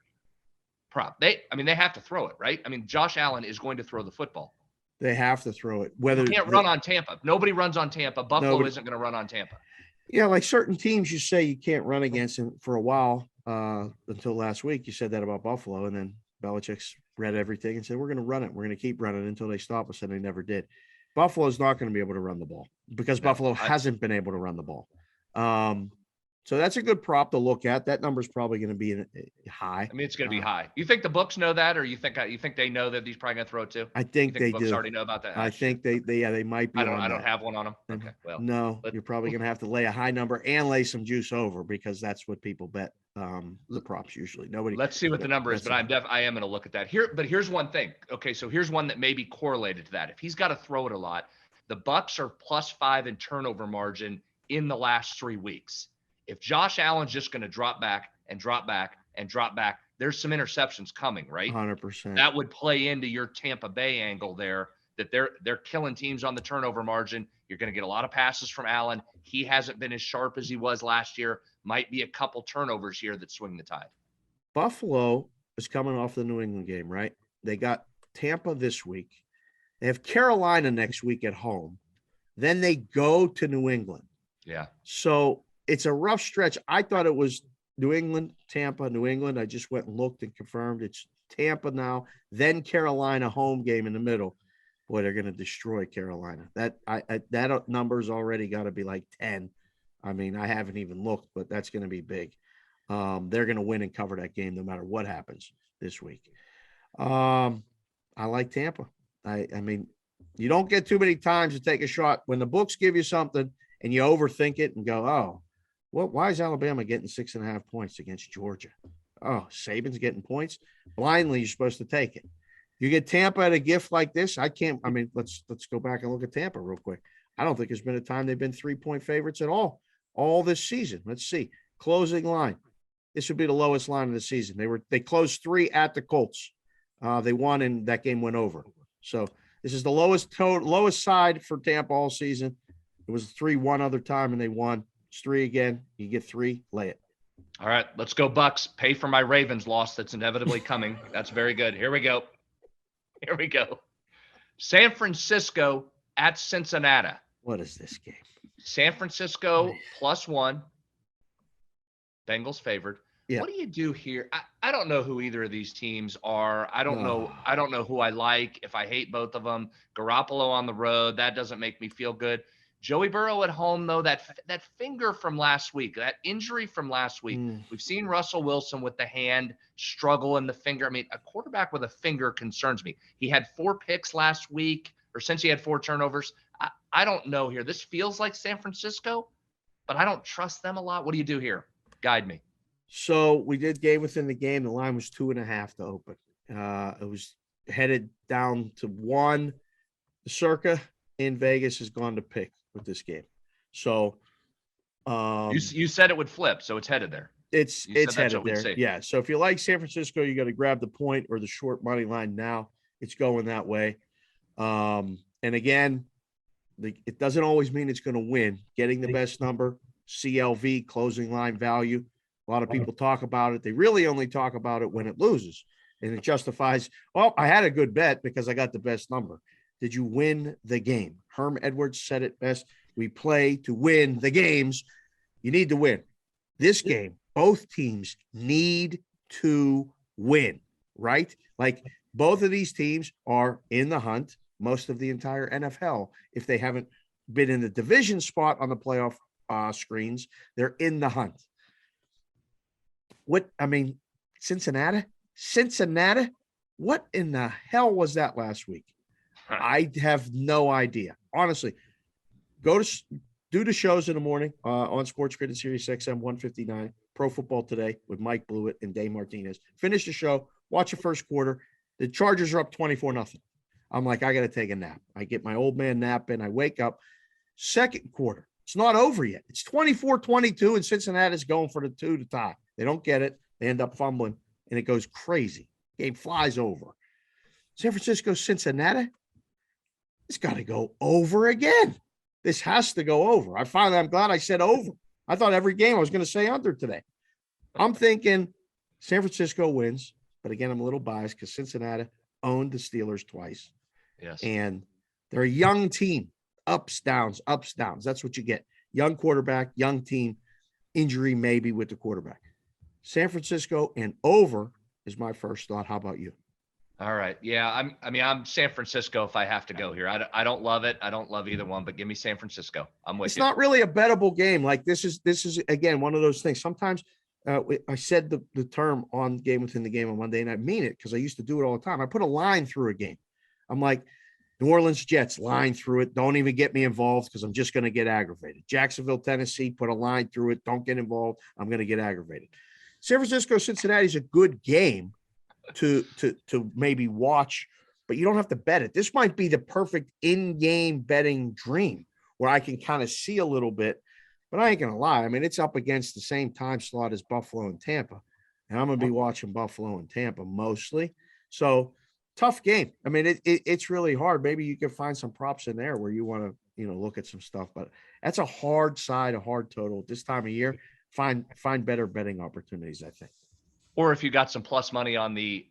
They have to throw it, right? I mean, Josh Allen is going to throw the football. They have to throw it. You can't run on Tampa. Nobody runs on Tampa. Buffalo isn't going to run on Tampa. Yeah, like certain teams you say you can't run against them for a while. until last week. You said that about Buffalo, and then Belichick's read everything and said, we're going to run it. We're going to keep running until they stop us, and they never did. Buffalo's not going to be able to run the ball because Buffalo hasn't been able to run the ball. So that's a good prop to look at. That number's probably going to be high. I mean, it's going to be high. You think the books know that, or you think they know that he's probably going to throw it too? I think they books do. already know about that. I think they might be. I don't have one on them. Okay, well, no, you're probably going to have to lay a high number and lay some juice over because that's what people bet. The props usually. Nobody. Let's see what the number is, but I am going to look at that here. But here's one thing. Okay, so here's one that may be correlated to that. If he's got to throw it a lot, the Bucs are +5 in turnover margin in the last 3 weeks. If Josh Allen's just going to drop back and drop back and drop back, there's some interceptions coming, right? 100%. That would play into your Tampa Bay angle there, that they're killing teams on the turnover margin. You're going to get a lot of passes from Allen. He hasn't been as sharp as he was last year. Might be a couple turnovers here that swing the tide. Buffalo is coming off the New England game, right? They got Tampa this week. They have Carolina next week at home. Then they go to New England. Yeah. So it's a rough stretch. I thought it was New England, Tampa, New England. I just went and looked and confirmed it's Tampa now, then Carolina home game in the middle. Boy, they're going to destroy Carolina. That number's already got to be like 10. I mean, I haven't even looked, but that's going to be big. They're going to win and cover that game no matter what happens this week. I like Tampa. I mean, you don't get too many times to take a shot when the books give you something and you overthink it and go, oh, why is Alabama getting 6.5 points against Georgia? Oh, Saban's getting points. Blindly, you're supposed to take it. You get Tampa at a gift like this. Let's go back and look at Tampa real quick. I don't think there's been a time they've been 3-point favorites at all this season. Let's see. Closing line. This would be the lowest line of the season. They closed 3 at the Colts. They won and that game went over. So this is the lowest side for Tampa all season. It was 3 one other time and they won. It's 3 again. You get 3, lay it. All right, let's go Bucks. Pay for my Ravens loss that's inevitably coming. That's very good. Here we go. San Francisco at Cincinnati. What is this game? San Francisco +1. Bengals favored. Yeah. What do you do here? I don't know who either of these teams are. I don't know who I like. If I hate both of them, Garoppolo on the road, that doesn't make me feel good. Joey Burrow at home, though, that finger from last week, that injury from last week, we've seen Russell Wilson with the hand struggle in the finger. I mean, a quarterback with a finger concerns me. He had 4 picks last week, or since he had 4 turnovers. I don't know here. This feels like San Francisco, but I don't trust them a lot. What do you do here? Guide me. So we did game within the game. The line was 2.5 to open. It was headed down to 1. The Circa in Vegas has gone to pick with this game. So you said it would flip, so it's headed there. It's headed there. Yeah. So if you like San Francisco, you got to grab the point or the short money line now. It's going that way. And again, it doesn't always mean it's going to win. Getting the best number, CLV, closing line value. A lot of people talk about it. They really only talk about it when it loses. And it justifies, I had a good bet because I got the best number. Did you win the game? Herm Edwards said it best. We play to win the games. You need to win. This game, both teams need to win, right? Like both of these teams are in the hunt, most of the entire NFL. If they haven't been in the division spot on the playoff screens, they're in the hunt. Cincinnati? What in the hell was that last week? I have no idea. Honestly, do the shows in the morning on Sports Grid and Sirius XM 159, Pro Football Today with Mike Blewett and Dave Martinez. Finish the show, watch the first quarter. The Chargers are up 24-0. I'm like, I got to take a nap. I get my old man nap in. I wake up. Second quarter, it's not over yet. It's 24-22, and Cincinnati's going for the 2 to tie. They don't get it. They end up fumbling, and it goes crazy. Game flies over. San Francisco, Cincinnati. It's got to go over again. This has to go over. I'm glad I said over. I thought every game I was going to say under today. I'm thinking San Francisco wins, but again, I'm a little biased because Cincinnati owned the Steelers twice. Yes. And they're a young team. Ups, downs, ups, downs. That's what you get. Young quarterback, young team, injury maybe with the quarterback. San Francisco and over is my first thought. How about you? All right. Yeah, I'm San Francisco if I have to go here. I don't love it. I don't love either one, but give me San Francisco. I'm with you. It's not really a bettable game. Like this is again one of those things. Sometimes I said the term on Game Within the Game on Monday, and I mean it because I used to do it all the time. I put a line through a game. I'm like, New Orleans Jets, line through it. Don't even get me involved because I'm just going to get aggravated. Jacksonville, Tennessee, put a line through it. Don't get involved. I'm going to get aggravated. San Francisco, Cincinnati is a good game to maybe watch, but you don't have to bet it. This might be the perfect in-game betting dream where I can kind of see a little bit, but I ain't going to lie. I mean, it's up against the same time slot as Buffalo and Tampa, and I'm going to be watching Buffalo and Tampa mostly. So tough game. I mean, it's really hard. Maybe you can find some props in there where you want to, look at some stuff, but that's a hard side, a hard total at this time of year. Find better betting opportunities, I think. Or if you got some plus money on the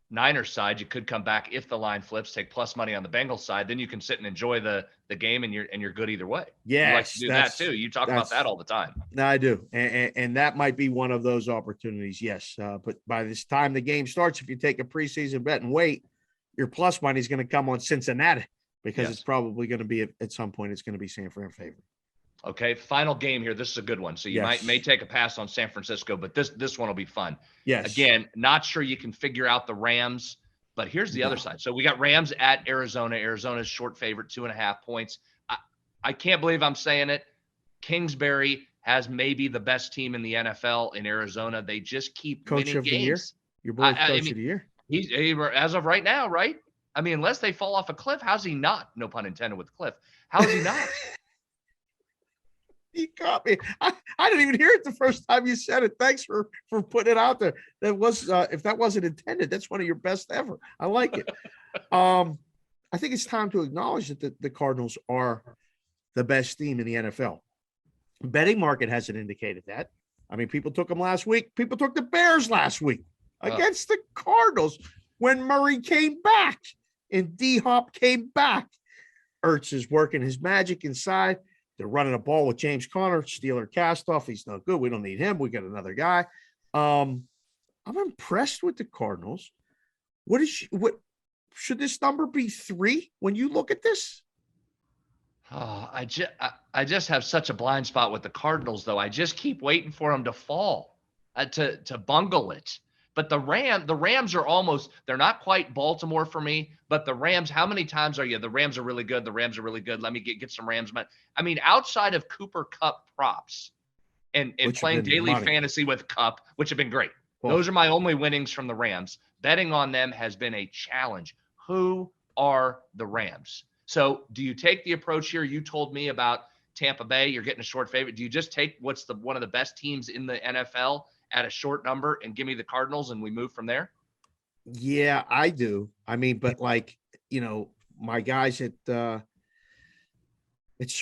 Niners side, you could come back if the line flips, take plus money on the Bengals side. Then you can sit and enjoy the game, and you're good either way. Yeah, you like to do that too. You talk about that all the time. No, I do, and that might be one of those opportunities. Yes, but by this time the game starts, if you take a preseason bet and wait, your plus money is going to come on Cincinnati because it's probably going to be at some point it's going to be San Fran favorite. Okay, final game here. This is a good one. So you may take a pass on San Francisco, but this one will be fun. Yes. Again, not sure you can figure out the Rams, but here's the other side. So we got Rams at Arizona. Arizona's short favorite, 2.5 points. I can't believe I'm saying it. Kingsbury has maybe the best team in the NFL in Arizona. They just keep winning games. The year? Your boy's coach of the year. He's as of right now, right? I mean, unless they fall off a cliff, how's he not? No pun intended with cliff. How's he not? You caught me. I didn't even hear it the first time you said it. Thanks for putting it out there. That was if that wasn't intended, that's one of your best ever. I like it. I think it's time to acknowledge that the Cardinals are the best team in the NFL. Betting market hasn't indicated that. I mean, people took them last week. People took the Bears last week against the Cardinals when Murray came back and D-Hop came back. Ertz is working his magic inside. They're running a ball with James Conner, Steeler cast off. He's no good. We don't need him. We got another guy. I'm impressed with the Cardinals. What should this number be 3 when you look at this? Oh, I just have such a blind spot with the Cardinals, though. I just keep waiting for them to fall, to bungle it. But the Rams are almost, they're not quite Baltimore for me, but the Rams, how many times are you? The Rams are really good. The Rams are really good. Let me get some Rams. I mean, outside of Cooper Kupp props and playing daily fantasy with Kupp, which have been great. Well, those are my only winnings from the Rams. Betting on them has been a challenge. Who are the Rams? So do you take the approach here? You told me about Tampa Bay. You're getting a short favorite. Do you just take what's one of the best teams in the NFL at a short number and give me the Cardinals and we move from there? Yeah, I do. I mean, but my guys at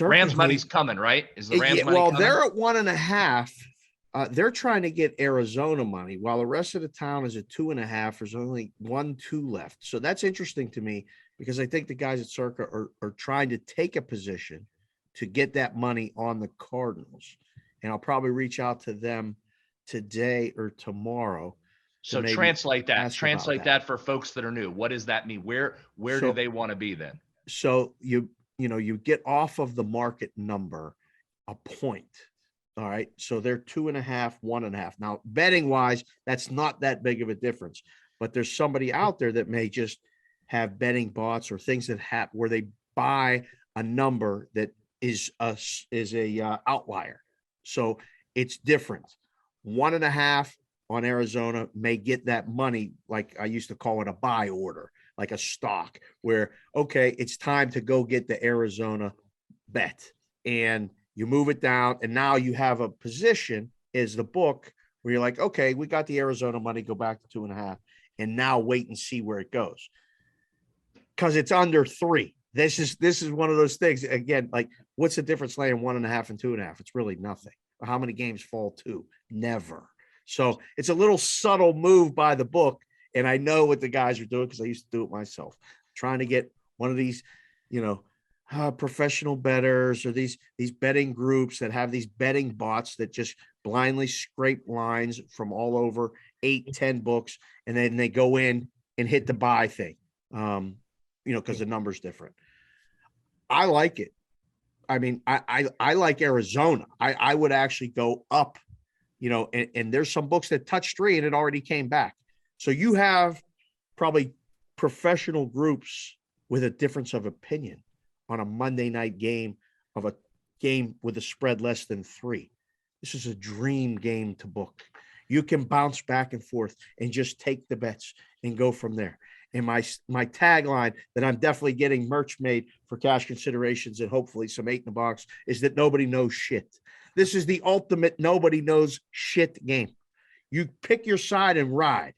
Rams money's coming, right? Is the Rams money coming? They're at 1.5. They're trying to get Arizona money while the rest of the town is at 2.5. There's only 1-2 left. So that's interesting to me because I think the guys at Circa are trying to take a position to get that money on the Cardinals. And I'll probably reach out to them today or tomorrow. So translate that for folks that are new. What does that mean? Where do they want to be then? So you get off of the market number a point. All right. So they're 2.5, 1.5. Now, betting wise, that's not that big of a difference, but there's somebody out there that may just have betting bots or things that happen where they buy a number that is a outlier. So it's different. 1.5 on Arizona may get that money, like I used to call it a buy order, like a stock where, okay, it's time to go get the Arizona bet. And you move it down, and now you have a position is the book where you're like, okay, we got the Arizona money, go back to 2.5, and now wait and see where it goes. Because it's under 3. This is one of those things. Again, like what's the difference laying 1.5 and 2.5? It's really nothing. How many games fall 2? Never. So it's a little subtle move by the book. And I know what the guys are doing because I used to do it myself, trying to get one of these, professional bettors or these betting groups that have these betting bots that just blindly scrape lines from all over 8-10 books, and then they go in and hit the buy thing, because the number's different. I like it. I mean, I like Arizona. I would actually go up, and there's some books that touch 3 and it already came back. So you have probably professional groups with a difference of opinion on a Monday night game of a game with a spread less than 3. This is a dream game to book. You can bounce back and forth and just take the bets and go from there. And my tagline that I'm definitely getting merch made for cash considerations and hopefully some 8 in the box is that nobody knows shit. This is the ultimate nobody knows shit game. You pick your side and ride.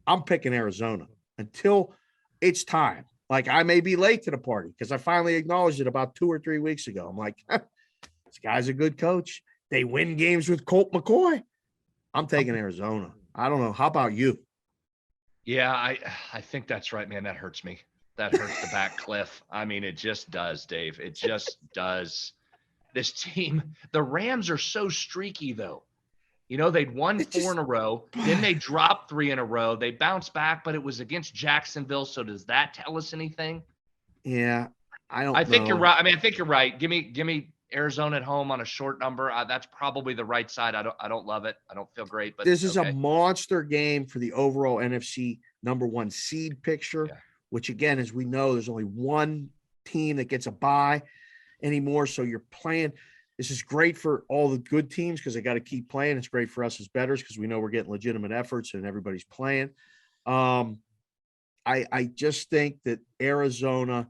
I'm picking Arizona until it's time. Like, I may be late to the party because I finally acknowledged it about 2 or 3 weeks ago. I'm like, this guy's a good coach. They win games with Colt McCoy. I'm taking Arizona. I don't know. How about you? Yeah, I think that's right, man. That hurts me. That hurts the back cliff. I mean, it just does, Dave. It just does. This team, the Rams are so streaky, though. They'd won 4 in a row. Then they dropped 3 in a row. They bounced back, but it was against Jacksonville. So does that tell us anything? Yeah, I think you're right. I mean, I think you're right. Give me Arizona at home on a short number. That's probably the right side. I don't love it. I don't feel great, but this is a monster game for the overall NFC number 1 seed picture, which again, as we know, there's only one team that gets a bye anymore. So you're playing. This is great for all the good teams because they got to keep playing. It's great for us as bettors because we know we're getting legitimate efforts and everybody's playing. I just think that Arizona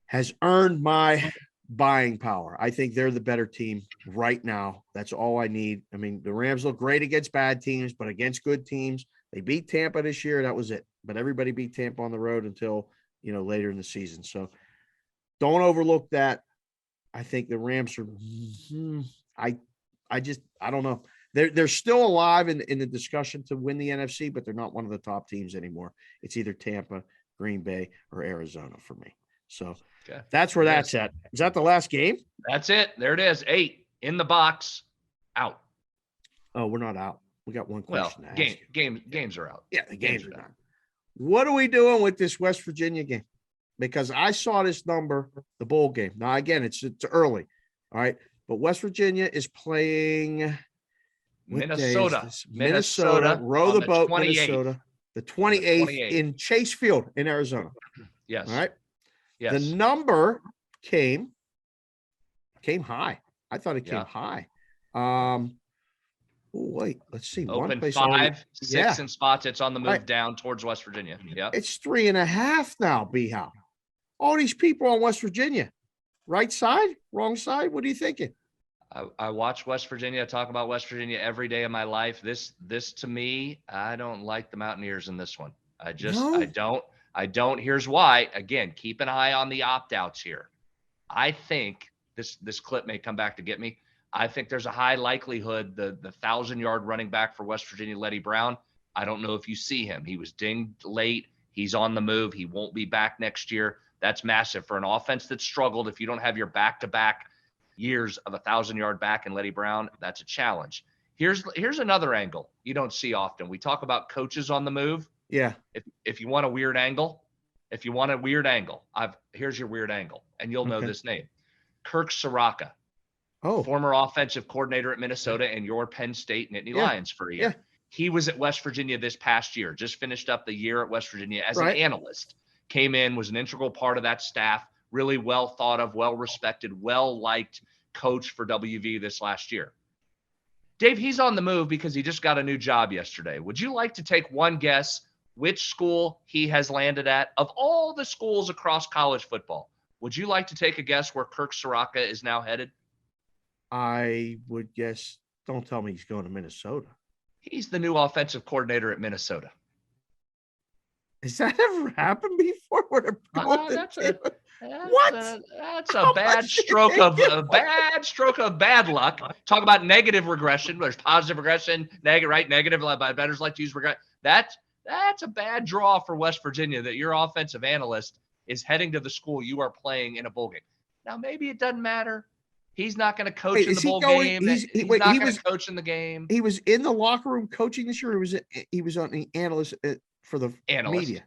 has earned my buying power. I think they're the better team right now. That's all I need. I mean, the Rams look great against bad teams, but against good teams, they beat Tampa this year. That was it. But everybody beat Tampa on the road until, later in the season. So don't overlook that. I think the Rams are, I don't know. They're still alive in the discussion to win the NFC, but they're not one of the top teams anymore. It's either Tampa, Green Bay, or Arizona for me. So that's where that's at. Is that the last game? That's it. There it is. 8 in the box, out. Oh, we're not out. We got one question. Well, games are out. Yeah, the games are done. What are we doing with this West Virginia game? Because I saw this number, the bowl game. Now, again, it's early. All right. But West Virginia is playing Minnesota. Row the boat, 28th. Minnesota. The 28th in Chase Field in Arizona. Yes. All right. Yes. The number came high. I thought it came high. Wait, let's see. Open 5, 6 in spots. It's on the move down towards West Virginia. Yeah. It's 3.5 now, B-Howe. All these people on West Virginia. Right side? Wrong side? What are you thinking? I watch West Virginia. I talk about West Virginia every day of my life. This to me, I don't like the Mountaineers in this one. I don't. Here's why. Again, keep an eye on the opt-outs here. I think this clip may come back to get me. I think there's a high likelihood the 1,000-yard running back for West Virginia, Letty Brown. I don't know if you see him. He was dinged late. He's on the move. He won't be back next year. That's massive for an offense that struggled. If you don't have your back-to-back years of 1,000-yard back in Letty Brown, that's a challenge. Here's another angle you don't see often. We talk about coaches on the move. Yeah. If you want a weird angle, here's your weird angle, and you'll know this name. Kirk Soraka. Former offensive coordinator at Minnesota and your Penn State Nittany Lions for a year. Yeah. He was at West Virginia this past year, just finished up the year at West Virginia as an analyst. Came in, was an integral part of that staff, really well thought of, well-respected, well-liked coach for WV this last year. Dave, he's on the move because he just got a new job yesterday. Would you like to take one guess which school he has landed at? Of all the schools across college football, would you like to take a guess where Kirk Soraka is now headed? I would guess, don't tell me he's going to Minnesota. He's the new offensive coordinator at Minnesota. Has that ever happened before? That's a bad stroke of bad luck. Talk about negative regression. There's positive regression, negative. Bettors like to use regret. That's a bad draw for West Virginia that your offensive analyst is heading to the school you are playing in a bowl game. Now, maybe it doesn't matter. He's not going to coach in the bowl game. He's not going to coach in the game. He was in the locker room coaching this year. Or he was on the analyst for the media.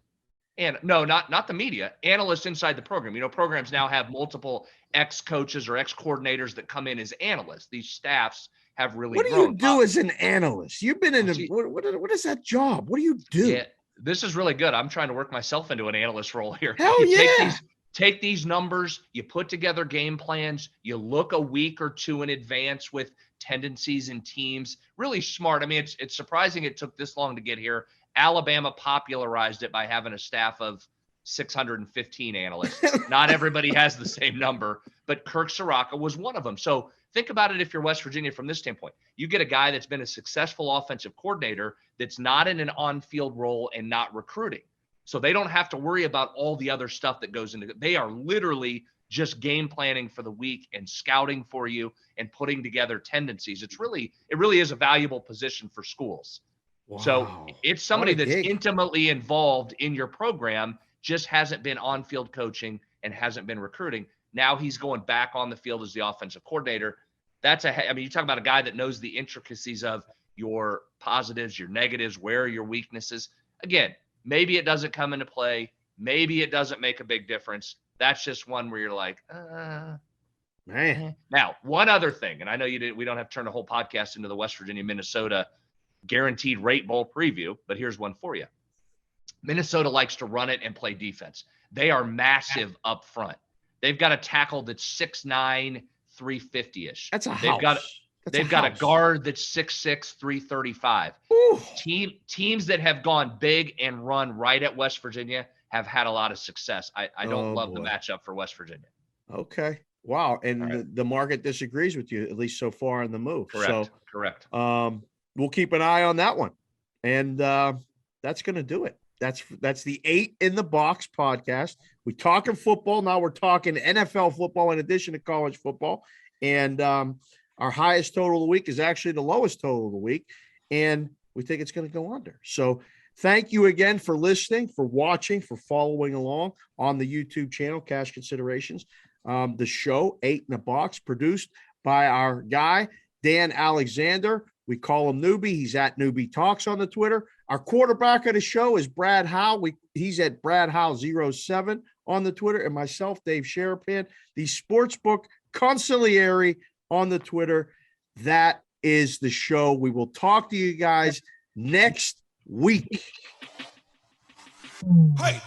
And no, not the media. Analysts inside the program. You know, programs now have multiple ex-coaches or ex-coordinators that come in as analysts. These staffs have really grown. What do you do as an analyst? You've been in what is that job? What do you do? Yeah, this is really good. I'm trying to work myself into an analyst role here. Hell yeah. Take these numbers, you put together game plans, you look a week or two in advance with tendencies and teams. Really smart. I mean, it's surprising it took this long to get here. Alabama popularized it by having a staff of 615 analysts. Not everybody has the same number, but Kirk Ciarrocca was one of them. So think about it if you're West Virginia from this standpoint. You get a guy that's been a successful offensive coordinator that's not in an on-field role and not recruiting. So they don't have to worry about all the other stuff that goes into it. They are literally just game planning for the week and scouting for you and putting together tendencies. It really is a valuable position for schools. Wow. So it's somebody that's intimately involved in your program, just hasn't been on-field coaching and hasn't been recruiting. Now he's going back on the field as the offensive coordinator. You talk about a guy that knows the intricacies of your positives, your negatives, where are your weaknesses. Again, maybe it doesn't come into play. Maybe it doesn't make a big difference. That's just one where you're like, man. Now, one other thing, and I know we don't have to turn the whole podcast into the West Virginia, Minnesota guaranteed rate bowl preview, but here's one for you. Minnesota likes to run it and play defense. They are massive up front. They've got a tackle that's 6'9", 350-ish. That's a house. They've got a guard that's 6'6", 335. Teams that have gone big and run right at West Virginia have had a lot of success. I don't love the matchup for West Virginia. Okay. Wow. And the market disagrees with you, at least so far in the move. Correct. We'll keep an eye on that one. And that's going to do it. That's the 8 in the Box podcast. We're talking football. Now we're talking NFL football in addition to college football. And our highest total of the week is actually the lowest total of the week. And we think it's going to go under. So thank you again for listening, for watching, for following along on the YouTube channel, Cash Considerations. The show, 8 in the Box, produced by our guy, Dan Alexander. We call him Newbie. He's at Newbie Talks on the Twitter. Our quarterback of the show is Brad Howe. He's at Brad Howe 07 on the Twitter. And myself, Dave Sharapan, the Sportsbook Consigliere on the Twitter. That is the show. We will talk to you guys next week. Hey.